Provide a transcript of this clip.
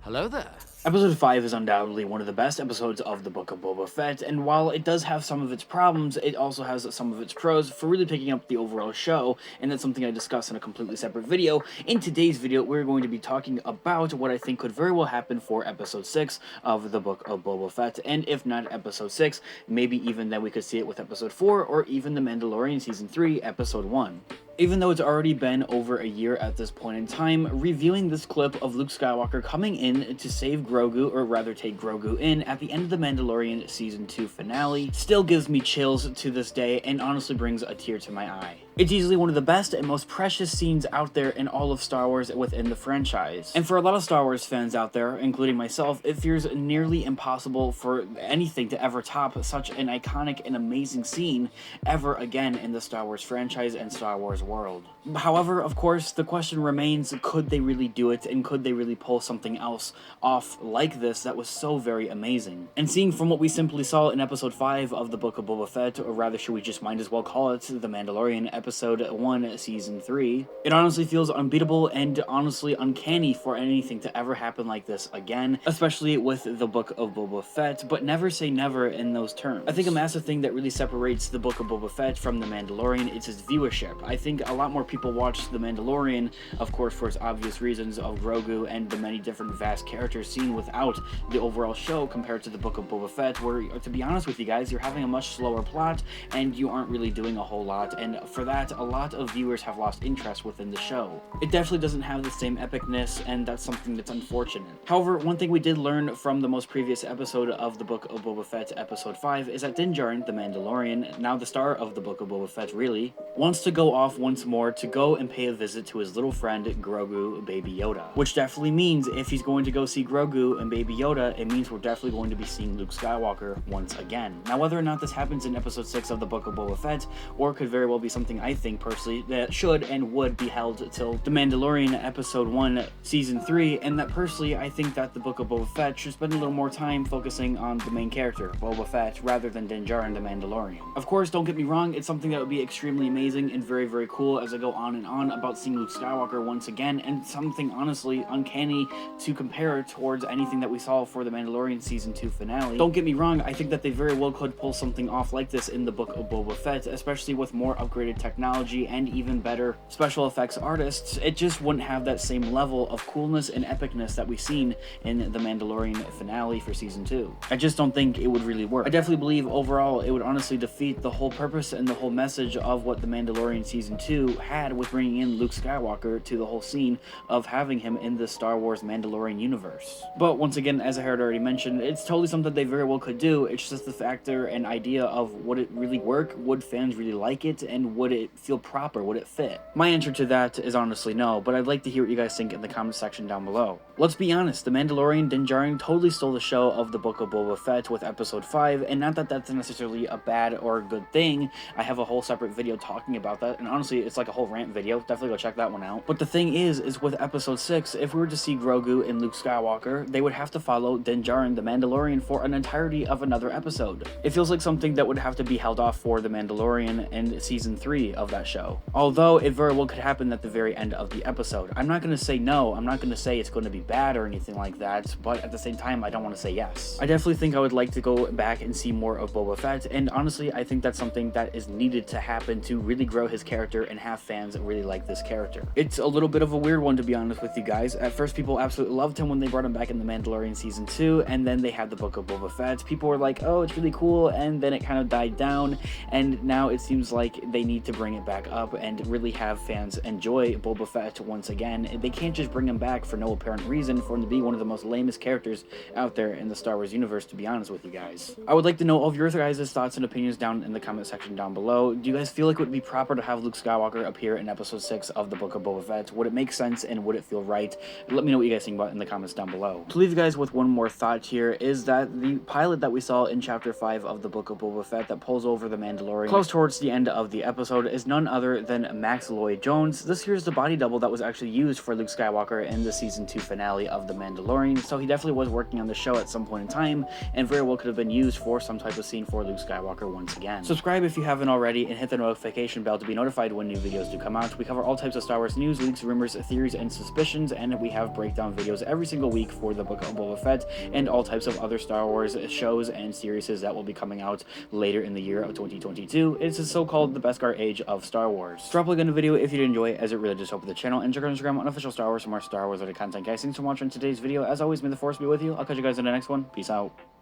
Hello there. Episode 5 is undoubtedly one of the best episodes of the Book of Boba Fett, and while it does have some of its problems, it also has some of its pros for really picking up the overall show, and that's something I discuss in a completely separate video. In today's video, we're going to be talking about what I think could very well happen for Episode 6 of the Book of Boba Fett, and if not Episode 6, maybe even then we could see it with Episode 4, or even The Mandalorian Season 3, Episode 1. Even though it's already been over a year at this point in time, reviewing this clip of Luke Skywalker coming in to save Grogu, or rather take Grogu in, at the end of the Mandalorian Season 2 finale, still gives me chills to this day and honestly brings a tear to my eye. It's easily one of the best and most precious scenes out there in all of Star Wars within the franchise. And for a lot of Star Wars fans out there, including myself, it feels nearly impossible for anything to ever top such an iconic and amazing scene ever again in the Star Wars franchise and Star Wars world. However, of course, the question remains, could they really do it, and could they really pull something else off like this that was so very amazing? And seeing from what we simply saw in Episode 5 of the Book of Boba Fett, or rather should we just might as well call it The Mandalorian Episode 1 Season 3, it honestly feels unbeatable and honestly uncanny for anything to ever happen like this again, especially with the Book of Boba Fett, but never say never in those terms. I think a massive thing that really separates the Book of Boba Fett from The Mandalorian is its viewership. I think a lot more people watch The Mandalorian, of course for its obvious reasons of Grogu and the many different vast characters seen without the overall show compared to the Book of Boba Fett, where, to be honest with you guys, you're having a much slower plot and you aren't really doing a whole lot, and for that, a lot of viewers have lost interest within the show. It definitely doesn't have the same epicness, and that's something that's unfortunate. However, one thing we did learn from the most previous episode of the Book of Boba Fett, Episode 5, is that Din Djarin, the Mandalorian, now the star of the Book of Boba Fett really, wants to go off once more to go and pay a visit to his little friend Grogu, Baby Yoda. Which definitely means if he's going to go see Grogu and Baby Yoda, it means we're definitely going to be seeing Luke Skywalker once again. Now, whether or not this happens in Episode 6 of the Book of Boba Fett, or could very well be something I think personally that should and would be held till The Mandalorian Episode 1 Season 3, and that personally I think that the Book of Boba Fett should spend a little more time focusing on the main character, Boba Fett, rather than Din Djarin, the Mandalorian. Of course, don't get me wrong, it's something that would be extremely amazing and very, very cool as I go on and on about seeing Luke Skywalker once again, and something honestly uncanny to compare towards anything that we saw for the Mandalorian Season 2 finale. Don't get me wrong, I think that they very well could pull something off like this in the Book of Boba Fett, especially with more upgraded technology and even better special effects artists. It just wouldn't have that same level of coolness and epicness that we've seen in the Mandalorian finale for Season 2. I just don't think it would really work. I definitely believe overall it would honestly defeat the whole purpose and the whole message of what the Mandalorian Season 2 had with bringing in Luke Skywalker to the whole scene of having him in the Star Wars Mandalorian universe. But once again, as I had already mentioned, it's totally something they very well could do. It's just the factor and idea of would it really work, would fans really like it, and would it feel proper, would it fit? My answer to that is honestly no, but I'd like to hear what you guys think in the comment section down below. Let's be honest, The Mandalorian Din Djarin totally stole the show of the Book of Boba Fett with Episode 5, and not that that's necessarily a bad or a good thing. I have a whole separate video talking about that, and honestly, it's like a whole rant video. Definitely go check that one out. But the thing is with Episode 6, if we were to see Grogu and Luke Skywalker, they would have to follow Din Djarin, the Mandalorian, for an entirety of another episode. It feels like something that would have to be held off for the Mandalorian and Season 3 of that show. Although it very well could happen at the very end of the episode. I'm not going to say no, I'm not going to say it's going to be bad or anything like that, but at the same time, I don't want to say yes. I definitely think I would like to go back and see more of Boba Fett, and honestly, I think that's something that is needed to happen to really grow his character and have fans really like this character. It's a little bit of a weird one, to be honest with you guys. At first, people absolutely loved him when they brought him back in The Mandalorian Season 2, and then they had the Book of Boba Fett. People were like, oh, it's really cool, and then it kind of died down, and now it seems like they need to bring it back up and really have fans enjoy Boba Fett once again. They can't just bring him back for no apparent reason for him to be one of the most lamest characters out there in the Star Wars universe, to be honest with you guys. I would like to know all of your guys' thoughts and opinions down in the comment section down below. Do you guys feel like it would be proper to have Luke Skywalker appear in Episode 6 of the Book of Boba Fett? Would it make sense and would it feel right? Let me know what you guys think about it in the comments down below. To leave you guys with one more thought here is that the pilot that we saw in Chapter 5 of the Book of Boba Fett that pulls over the Mandalorian close towards the end of the episode is none other than Max Lloyd Jones. This here is the body double that was actually used for Luke Skywalker in the season 2 finale of The Mandalorian, so he definitely was working on the show at some point in time, and very well could have been used for some type of scene for Luke Skywalker once again. Subscribe if you haven't already, and hit the notification bell to be notified when new videos do come out. We cover all types of Star Wars news, leaks, rumors, theories, and suspicions, and we have breakdown videos every single week for the Book of Boba Fett and all types of other Star Wars shows and series that will be coming out later in the year of 2022. It's a so-called the Beskar age of Star Wars. Drop a like on the video if you did enjoy it, as it really does help with the channel, and check out Instagram on Official Star Wars for more Star Wars related content, guys. Thanks for watching today's video. As always, may the Force be with you. I'll catch you guys in the next one. Peace out.